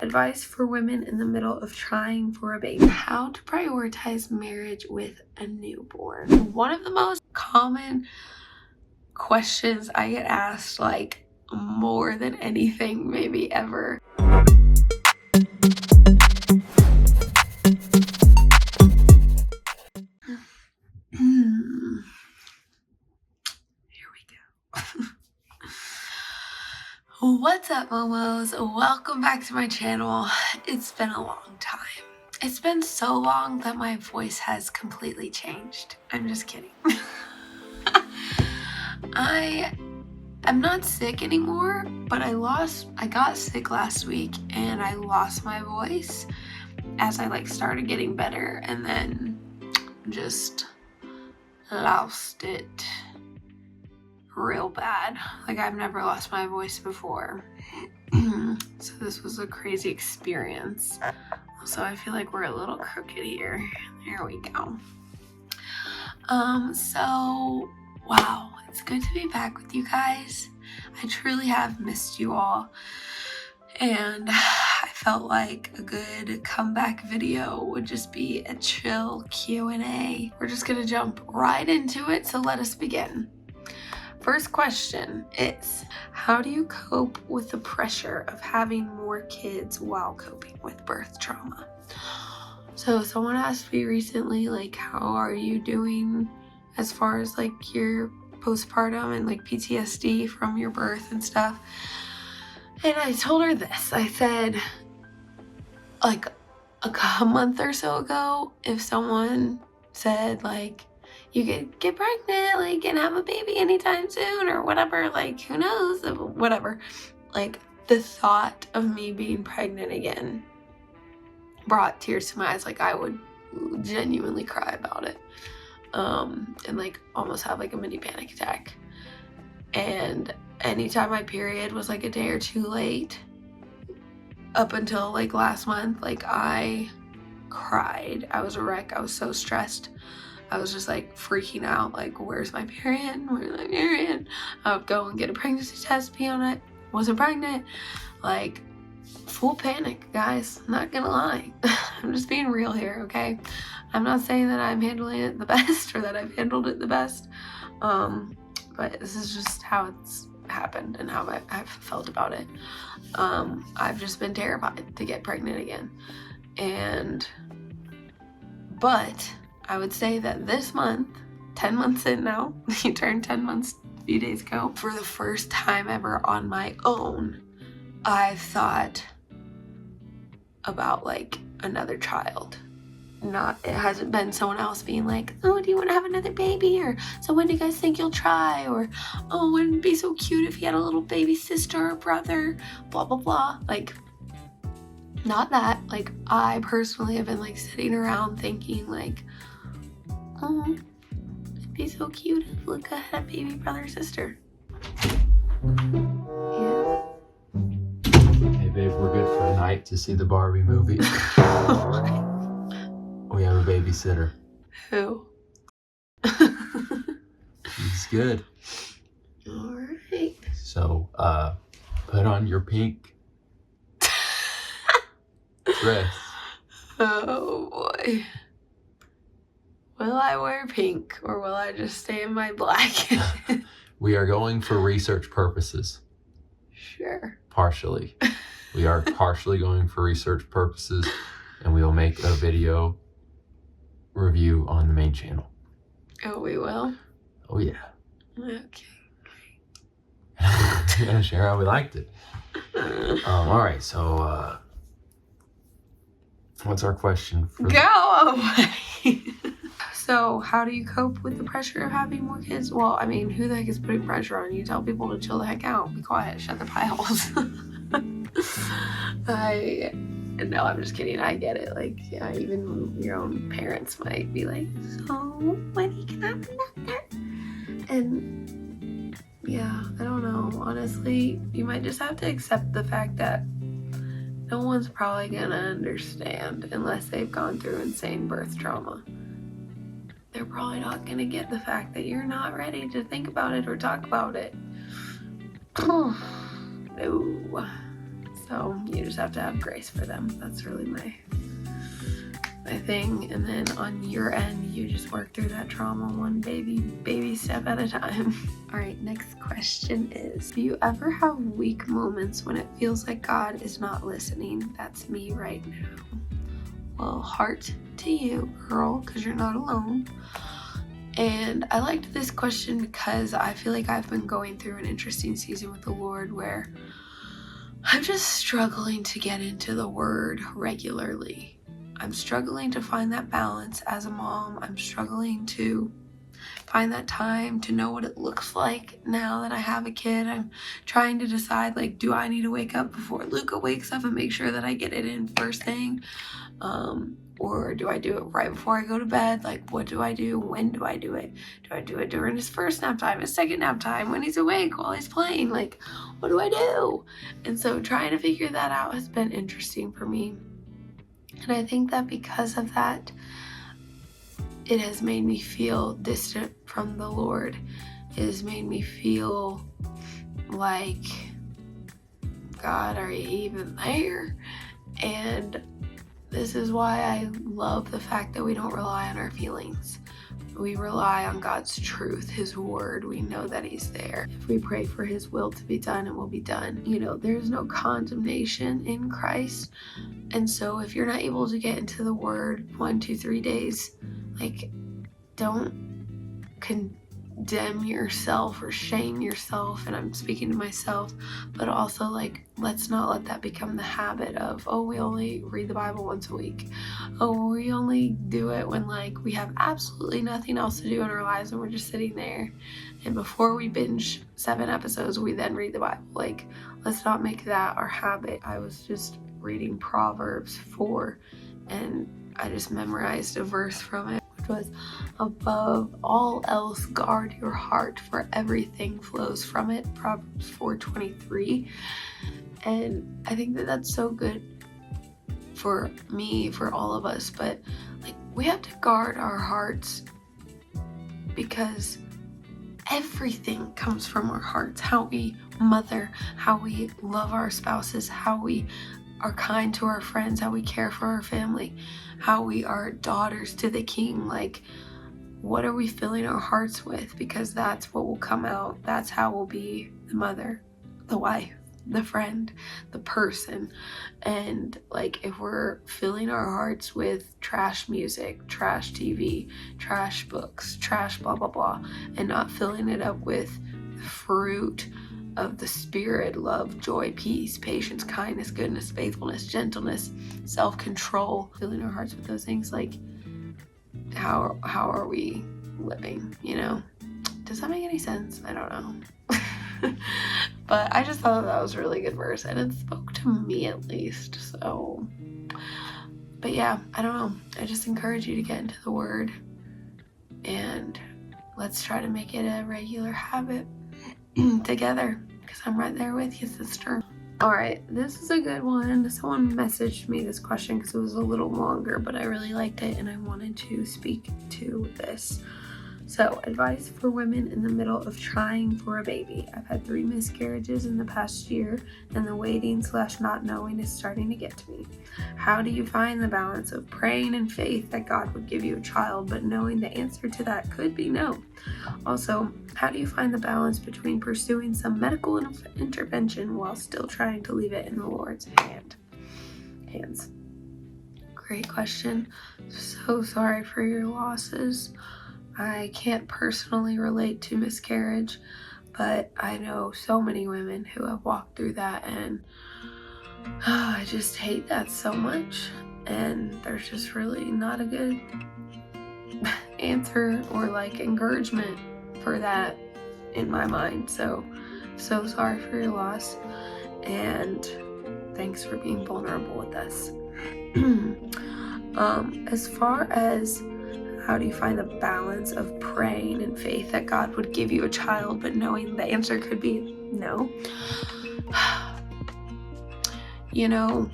Advice for women in the middle of trying for a baby. How to prioritize marriage with a newborn. One of the most common questions I get asked, like, more than anything maybe ever. Here we go. What's up, Momos? Welcome back to my channel. It's been a long time. It's been so long that my voice has completely changed. I'm just kidding. I'm not sick anymore, but I got sick last week and I lost my voice as I started getting better, and then just lost it real bad. I've never lost my voice before. So this was a crazy experience. Also, I feel like we're a little crooked here. There we go. So wow, it's good to be back with you guys. I truly have missed you all, and I felt like a good comeback video would just be a chill Q&A. We're just gonna jump right into it, so let us begin. First question is, how do you cope with the pressure of having more kids while coping with birth trauma? So someone asked me recently, how are you doing as far as your postpartum and PTSD from your birth and stuff? And I told her this. I said, a month or so ago, if someone said you could get pregnant, and have a baby anytime soon or whatever, who knows, whatever. The thought of me being pregnant again brought tears to my eyes. I would genuinely cry about it. And almost have a mini panic attack. And anytime my period was a day or two late, up until last month, I cried. I was a wreck. I was so stressed. I was just freaking out, where's my period? Where's my period? I would go and get a pregnancy test, pee on it, wasn't pregnant. Full panic, guys, not gonna lie. I'm just being real here, okay? I'm not saying that I'm handling it the best or that I've handled it the best, but this is just how it's happened and how I've felt about it. I've just been terrified to get pregnant again. But I would say that this month, 10 months in now, you turned 10 months a few days ago, for the first time ever on my own, I've thought about another child. It hasn't been someone else being oh, do you want to have another baby? Or, so when do you guys think you'll try? Or, oh, wouldn't it be so cute if you had a little baby sister or brother? Blah, blah, blah. Not that. I personally have been sitting around thinking oh, it'd be so cute if Luca had a baby brother or sister. Yeah. Hey babe, we're good for tonight to see the Barbie movie. We have a babysitter. Who? He's good. Alright. So, put on your pink dress. Oh boy. Will I wear pink or will I just stay in my black? We are going for research purposes. Sure. Partially. We are partially going for research purposes, and we will make a video review on the main channel. Oh, we will? Oh yeah. Okay. Gonna share how we liked it. All right, so what's our question for Go away. So how do you cope with the pressure of having more kids? Well, I mean, who the heck is putting pressure on you? Tell people to chill the heck out, be quiet, shut their pie holes. No, I'm just kidding. I get it. Yeah, even your own parents might be so when you can have another? And yeah, I don't know. Honestly, you might just have to accept the fact that no one's probably gonna understand unless they've gone through insane birth trauma. They're probably not gonna get the fact that you're not ready to think about it or talk about it. No. So you just have to have grace for them. That's really my thing. And then on your end, you just work through that trauma one baby step at a time. All right, next question is, do you ever have weak moments when it feels like God is not listening? That's me right now. Well, heart to you, girl, because you're not alone. And I liked this question because I feel like I've been going through an interesting season with the Lord where I'm just struggling to get into the Word regularly. I'm struggling to find that balance as a mom. I'm struggling to find that time to know what it looks like now that I have a kid. I'm trying to decide, like, do I need to wake up before Luca wakes up and make sure that I get it in first thing? Or do I do it right before I go to bed? Like, what do I do? When do I do it? Do I do it during his first nap time, his second nap time, when he's awake, while he's playing? Like, what do I do? And so trying to figure that out has been interesting for me. And I think that because of that, it has made me feel distant from the Lord. It has made me feel like, God, are you even there? And this is why I love the fact that we don't rely on our feelings. We rely on God's truth, His word. We know that He's there. If we pray for His will to be done, it will be done. You know, there's no condemnation in Christ. And so if you're not able to get into the word 1, 2, 3 days, like, don't condemn yourself or shame yourself. And I'm speaking to myself, but also, like, let's not let that become the habit of, oh, we only read the Bible once a week. Oh, we only do it when, like, we have absolutely nothing else to do in our lives and we're just sitting there. And before we binge 7 episodes, we then read the Bible. Like, let's not make that our habit. I was just reading Proverbs 4 and I just memorized a verse from it, which was, above all else, guard your heart, for everything flows from it. Proverbs 4:23. And I think that that's so good for me, for all of us. But, like, we have to guard our hearts because everything comes from our hearts. How we mother, how we love our spouses, how we are kind to our friends, how we care for our family, how we are daughters to the King. Like, what are we filling our hearts with? Because that's what will come out. That's how we'll be the mother, the wife, the friend, the person. And, like, if we're filling our hearts with trash music, trash TV, trash books, trash blah blah blah, and not filling it up with the fruit of the Spirit, love, joy, peace, patience, kindness, goodness, faithfulness, gentleness, self-control, filling our hearts with those things, like, how are we living, you know? Does that make any sense? I don't know. But I just thought that was a really good verse, and it spoke to me at least. So, but yeah, I don't know. I just encourage you to get into the Word, and let's try to make it a regular habit together, because I'm right there with you, sister. All right, this is a good one. Someone messaged me this question because it was a little longer, but I really liked it and I wanted to speak to this. So, advice for women in the middle of trying for a baby. I've had 3 miscarriages in the past year, and the waiting/not knowing is starting to get to me. How do you find the balance of praying in faith that God would give you a child, but knowing the answer to that could be no? Also, how do you find the balance between pursuing some medical intervention while still trying to leave it in the Lord's hands? Great question. So sorry for your losses. I can't personally relate to miscarriage, but I know so many women who have walked through that, and I just hate that so much. And there's just really not a good answer or, like, encouragement for that in my mind. So sorry for your loss, and thanks for being vulnerable with us. As far as how do you find the balance of praying in faith that God would give you a child, but knowing the answer could be no? You know,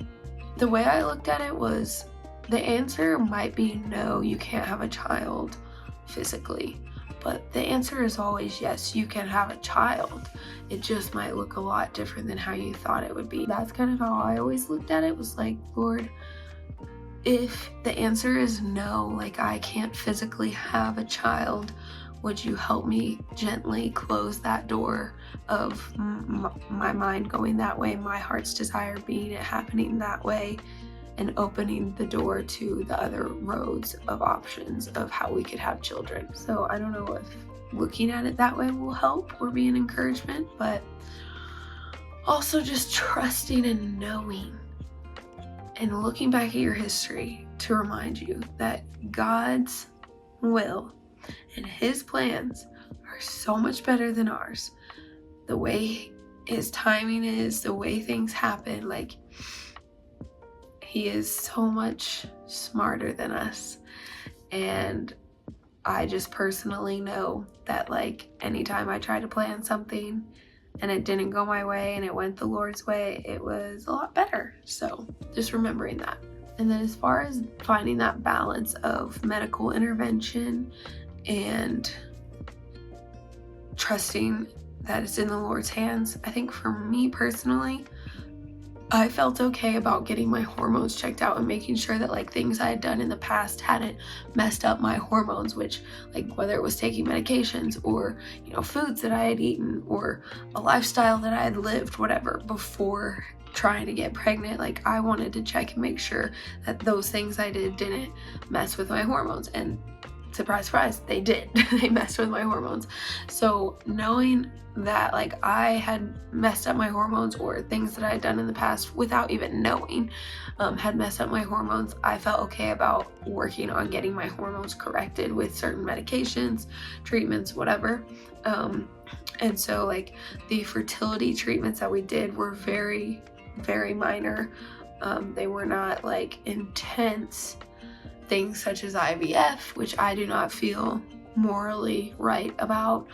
the way I looked at it was the answer might be no, you can't have a child physically, But the answer is always yes, you can have a child. It just might look a lot different than how you thought it would be. That's kind of how I always looked at it, was like, Lord, if the answer is no, like I can't physically have a child, would you help me gently close that door of my mind going that way, my heart's desire being it happening that way, and opening the door to the other roads of options of how we could have children. So I don't know if looking at it that way will help or be an encouragement, but also just trusting and knowing and looking back at your history to remind you that God's will and His plans are so much better than ours. The way His timing is, the way things happen, like He is so much smarter than us. And I just personally know that like anytime I try to plan something and it didn't go my way and it went the Lord's way, it was a lot better. So just remembering that. And then as far as finding that balance of medical intervention and trusting that it's in the Lord's hands, I think for me personally, I felt okay about getting my hormones checked out and making sure that like things I had done in the past hadn't messed up my hormones, which like whether it was taking medications or, you know, foods that I had eaten or a lifestyle that I had lived, whatever, before trying to get pregnant. Like I wanted to check and make sure that those things I did didn't mess with my hormones, and surprise, surprise, they did. They messed with my hormones. So knowing that like I had messed up my hormones, or things that I had done in the past without even knowing had messed up my hormones, I felt okay about working on getting my hormones corrected with certain medications, treatments, whatever. And so like the fertility treatments that we did were very, very minor. They were not like intense things such as IVF, which I do not feel morally right about.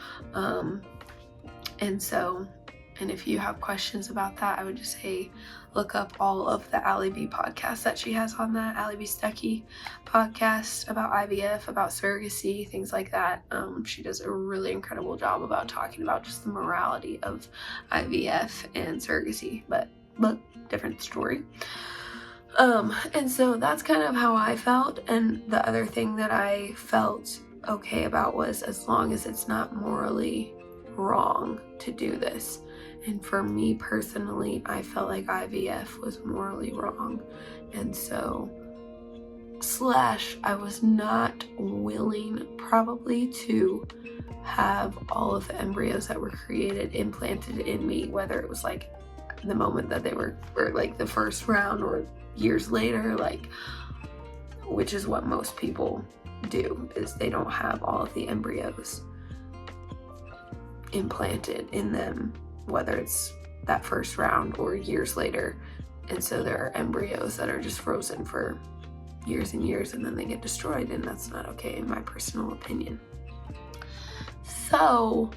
And if you have questions about that, I would just say look up all of the Allie B podcasts that she has on that. Allie B Stuckey podcast about IVF, about surrogacy, things like that. She does a really incredible job about talking about just the morality of IVF and surrogacy, but different story. And so that's kind of how I felt. And the other thing that I felt okay about was, as long as it's not morally wrong to do this. And for me personally, I felt like IVF was morally wrong. And so / I was not willing probably to have all of the embryos that were created implanted in me, whether it was like the moment that they were, or like the first round, or years later, like, which is what most people do, is they don't have all of the embryos implanted in them, whether it's that first round or years later. And so there are embryos that are just frozen for years and years, and then they get destroyed, and that's not okay in my personal opinion. So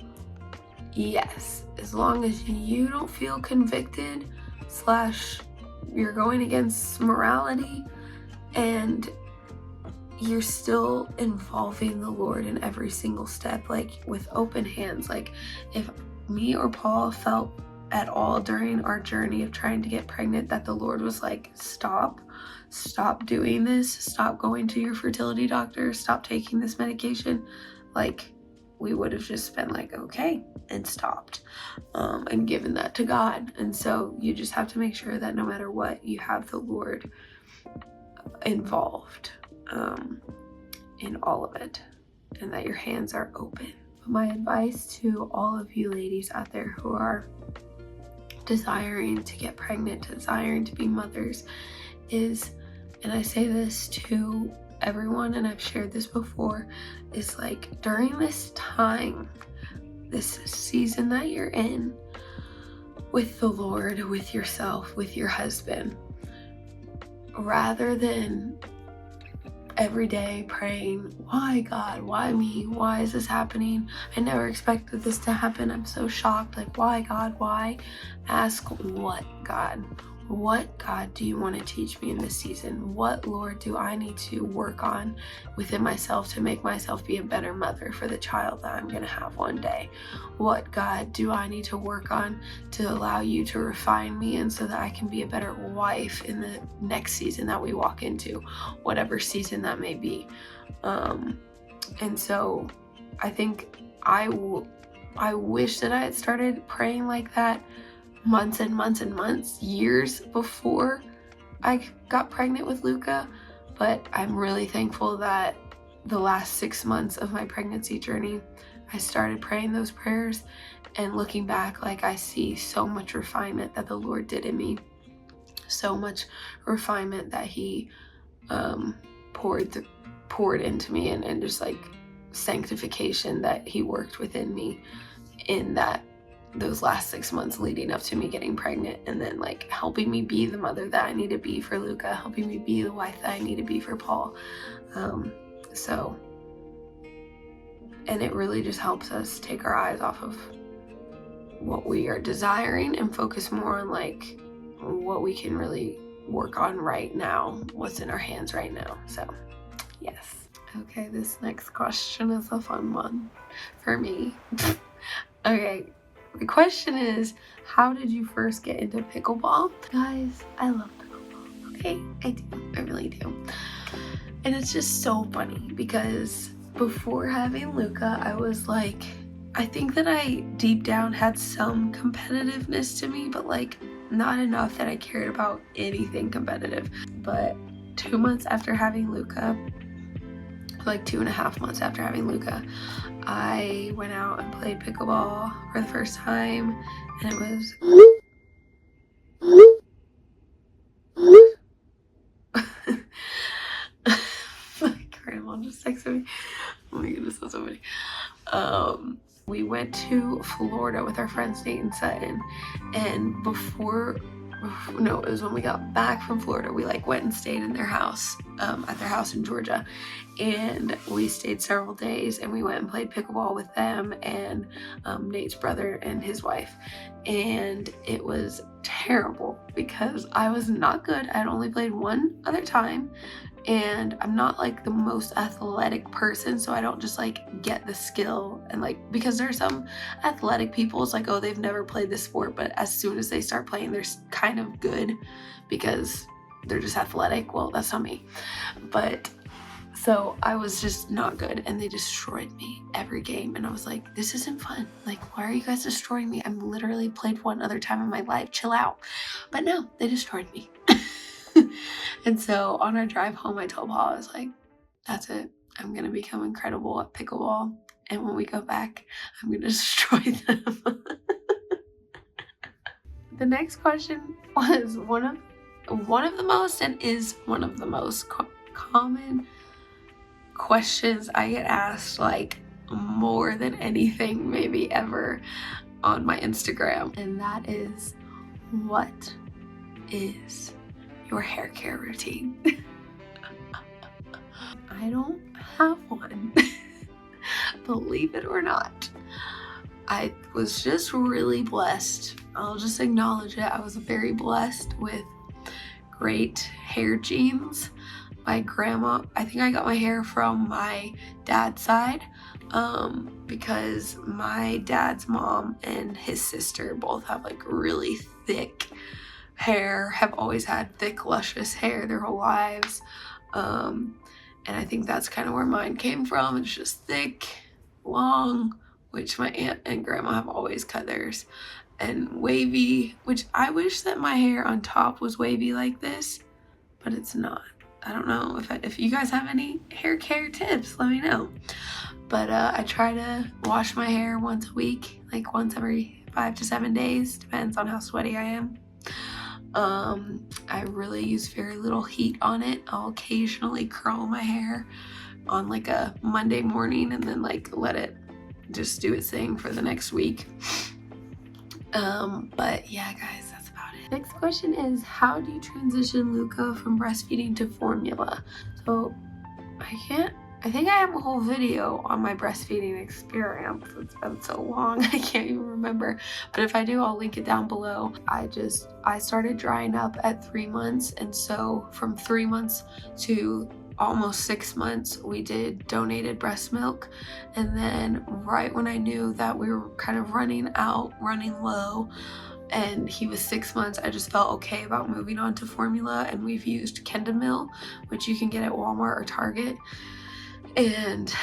yes, as long as you don't feel convicted / you're going against morality, and you're still involving the Lord in every single step, like with open hands. Like if me or Paul felt at all during our journey of trying to get pregnant that the Lord was like, stop doing this, stop going to your fertility doctor, stop taking this medication, like we would have just been like, okay, and stopped, and given that to God. And so you just have to make sure that no matter what, you have the Lord involved in all of it, and that your hands are open. My advice to all of you ladies out there who are desiring to get pregnant, desiring to be mothers, is, and I say this to everyone, and I've shared this before, is like during this time, this season that you're in with the Lord, with yourself, with your husband, rather than every day praying, why God, why me, why is this happening, I never expected this to happen, I'm so shocked, like why God, why? Ask, what God, what, God, do you want to teach me in this season? What, Lord, do I need to work on within myself to make myself be a better mother for the child that I'm going to have one day? What, God, do I need to work on to allow you to refine me and so that I can be a better wife in the next season that we walk into, whatever season that may be? And so I think I wish that I had started praying like that months and months and months, years before I got pregnant with Luca. But I'm really thankful that the last 6 months of my pregnancy journey, I started praying those prayers, and looking back, like, I see so much refinement that the Lord did in me, so much refinement that he poured into me, and just like sanctification that he worked within me in those last 6 months leading up to me getting pregnant, and then like helping me be the mother that I need to be for Luca, helping me be the wife that I need to be for Paul. And it really just helps us take our eyes off of what we are desiring and focus more on like what we can really work on right now, what's in our hands right now. So yes. Okay, this next question is a fun one for me. Okay, the question is, how did you first get into pickleball? Guys, I love pickleball. Okay, I do. I really do. And it's just so funny because before having Luca, I was like, I think that I deep down had some competitiveness to me, but like not enough that I cared about anything competitive. But 2 months after having Luca, like 2.5 months after having Luca, I went out and played pickleball for the first time, and it was my grandma just texted me. Oh my goodness, that's so funny. We went to Florida with our friends Nate and Sutton, and it was when we got back from Florida, we like went and stayed in their house, at their house in Georgia, and we stayed several days, and we went and played pickleball with them and Nate's brother and his wife. And it was terrible because I was not good. I'd only played one other time, and I'm not like the most athletic person, so I don't just like get the skill, and like, because there are some athletic people, it's like, oh, they've never played this sport, but as soon as they start playing, they're kind of good because they're just athletic. Well, that's not me. But so I was just not good, and they destroyed me every game, and I was like, this isn't fun. Like, why are you guys destroying me? I'm literally played one other time in my life. Chill out. But no, they destroyed me. And so on our drive home, I told Paul, I was like, that's it. I'm going to become incredible at pickleball. And when we go back, I'm going to destroy them. The next question was one of the most, and is one of the most common questions I get asked, like more than anything maybe ever, on my Instagram. And that is, what is your hair care routine? I don't have one. Believe it or not. I was just really blessed. I'll just acknowledge it. I was very blessed with great hair genes. My grandma, I think I got my hair from my dad's side, because my dad's mom and his sister both have like really thick hair, have always had thick, luscious hair their whole lives. And I think that's kind of where mine came from. It's just thick, long, which my aunt and grandma have always cut theirs, and wavy, which I wish that my hair on top was wavy like this, but it's not. I don't know if you guys have any hair care tips, let me know. But I try to wash my hair once a week, like once every 5 to 7 days, depends on how sweaty I am. I really use very little heat on it. I'll occasionally curl my hair on like a Monday morning and then like let it just do its thing for the next week. But yeah, guys, that's about it. Next question is, how do you transition Luca from breastfeeding to formula? So I can't I think I have a whole video on my breastfeeding experience. It's been so long, I can't even remember. But if I do, I'll link it down below. I started drying up at 3 months. And so from 3 months to almost 6 months, we did donated breast milk. And then right when I knew that we were kind of running low, and he was 6 months, I just felt okay about moving on to formula. And we've used Kendamil, which you can get at Walmart or Target. And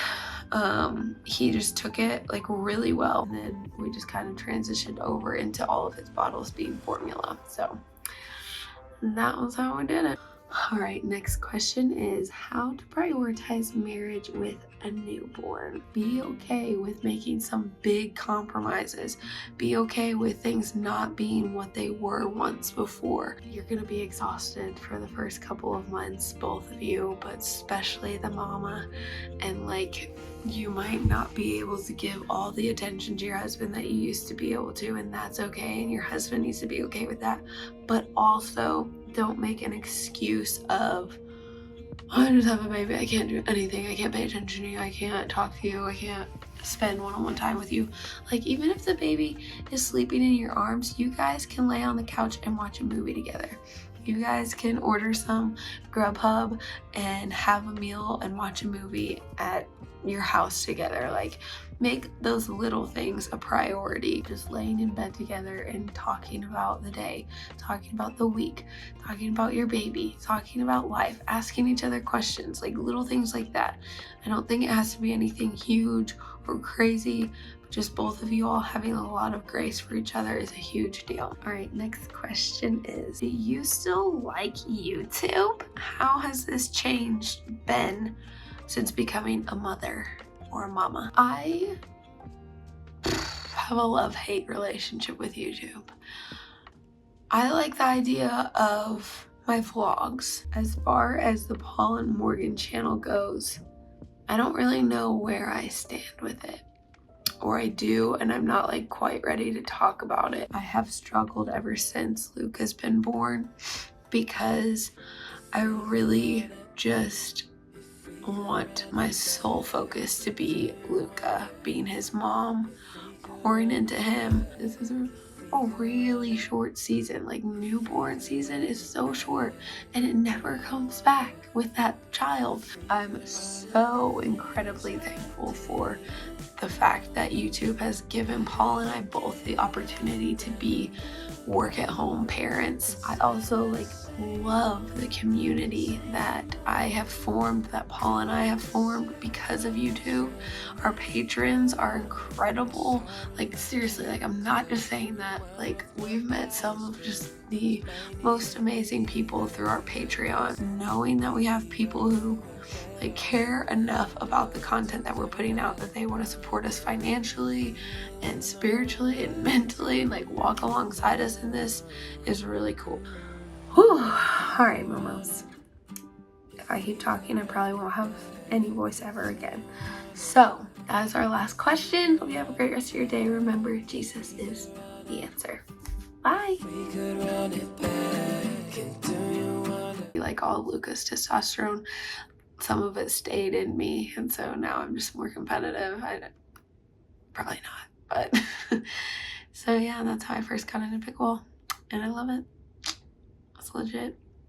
he just took it like really well. And then we just kind of transitioned over into all of his bottles being formula. So that was how we did it. All right, next question is how to prioritize marriage with a newborn. Be okay with making some big compromises. Be okay with things not being what they were once before. You're gonna be exhausted for the first couple of months, both of you, but especially the mama. And like, you might not be able to give all the attention to your husband that you used to be able to, and that's okay. And your husband needs to be okay with that. But also, don't make an excuse of, I just have a baby, I can't do anything, I can't pay attention to you, I can't talk to you, I can't spend one-on-one time with you. Like, even if the baby is sleeping in your arms, you guys can lay on the couch and watch a movie together. You guys can order some Grubhub and have a meal and watch a movie at your house together. Like, make those little things a priority. Just laying in bed together and talking about the day, talking about the week, talking about your baby, talking about life, asking each other questions, like little things like that. I don't think it has to be anything huge or crazy, but just both of you all having a lot of grace for each other is a huge deal. All right, next question is, do you still like YouTube? How has this change been since becoming a mother or a mama? I have a love-hate relationship with YouTube. I like the idea of my vlogs. As far as the Paul and Morgan channel goes, I don't really know where I stand with it. Or I do, and I'm not like quite ready to talk about it. I have struggled ever since Luke has been born because I really just want my sole focus to be Luca, being his mom, pouring into him. This is a really short season. Like, newborn season is so short and it never comes back with that child. I'm so incredibly thankful for the fact that YouTube has given Paul and I both the opportunity to be work-at-home parents. I also love the community that I have formed, that Paul and I have formed because of YouTube. Our patrons are incredible. Like, seriously, like, I'm not just saying that. Like, we've met some of just the most amazing people through our Patreon. Knowing that we have people who care enough about the content that we're putting out that they want to support us financially and spiritually and mentally, and walk alongside us in this is really cool. Whew. All right, Momos. If I keep talking, I probably won't have any voice ever again. So that is our last question. Hope you have a great rest of your day. Remember, Jesus is the answer. Bye. Like all Luca's testosterone, some of it stayed in me, and so now I'm just more competitive. Probably not, but so yeah, that's how I first got into pickleball, and I love it. It's legit.